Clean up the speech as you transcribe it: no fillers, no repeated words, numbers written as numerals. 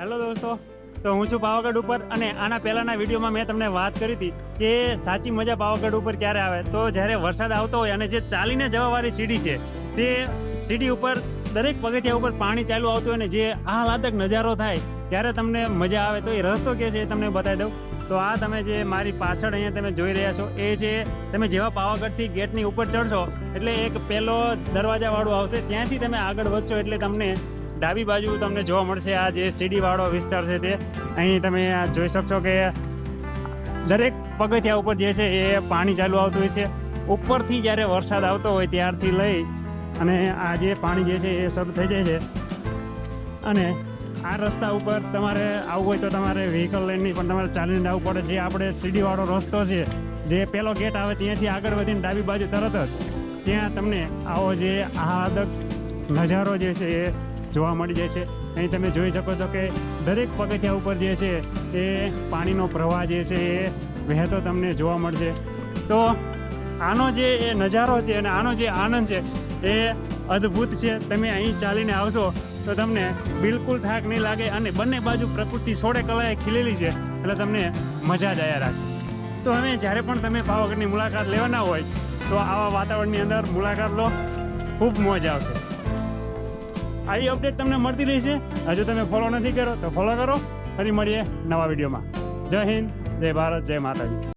Hello દોસ્તો, તો હું છું પાવાગઢ ઉપર અને આના પહેલાંના વિડીયોમાં મેં તમને વાત કરી હતી કે સાચી મજા પાવાગઢ ઉપર ક્યારે આવે તો જ્યારે વરસાદ આવતો હોય અને જે ચાલીને જવાવાળી સીડી છે તે સીડી ઉપર દરેક પગથિયા ઉપર પાણી ચાલુ આવતું હોય ને જે આહલાદક નજારો થાય ત્યારે તમને મજા આવે. તો એ રસ્તો કે છે એ તમને બતાવી દઉં. તો આ તમે જે મારી પાછળ અહીંયા તમે જોઈ રહ્યા છો એ છે તમે જેવા પાવાગઢથી ગેટની ઉપર ચડશો એટલે એક પહેલો દરવાજાવાળું આવશે, ત્યાંથી તમે આગળ વધશો એટલે તમને ડાબી બાજુ તમને જોવા મળશે આ જે સીડીવાળો વિસ્તાર છે તે. અહીં તમે આ જોઈ શકશો કે દરેક પગથિયા ઉપર જે છે એ પાણી ચાલુ આવતું હોય છે. ઉપરથી જ્યારે વરસાદ આવતો હોય ત્યારથી લઈ અને આ જે પાણી જે છે એ શરૂ થઈ જાય છે. અને આ રસ્તા ઉપર તમારે આવવું હોય તો તમારે વ્હીકલ લઈને નહીં પણ તમારે ચાલીને જવું પડે. જે આપણે સીડીવાળો રસ્તો છે જે પહેલો ગેટ આવે ત્યાંથી આગળ વધીને ડાબી બાજુ તરત જ ત્યાં તમને આવો જે આહલાદક નજારો જે છે એ જોવા મળી જાય છે. અહીં તમે જોઈ શકો છો કે દરેક પગથિયા ઉપર જે છે એ પાણીનો પ્રવાહ જે છે એ વહેતો તમને જોવા મળશે. તો આનો જે એ નજારો છે અને આનો જે આનંદ છે એ અદ્ભુત છે. તમે અહીં ચાલીને આવશો તો તમને બિલકુલ થાક નહીં લાગે અને બંને બાજુ પ્રકૃતિ સોળે કલાએ ખીલેલી છે એટલે તમને મજા જ આવ્યા રાખશે. તો હવે જ્યારે પણ તમે પાવાગઢની મુલાકાત લેવાના હોય તો આવા વાતાવરણની અંદર મુલાકાત લો, ખૂબ મોજ આવશે. આવી અપડેટ તમને મળતી રહેશે. હજુ તમે ફોલો નથી કરો તો ફોલો કરો. ફરી મળીએ નવા વિડીયોમાં. જય હિન્દ, જય ભારત, જય માતાજી.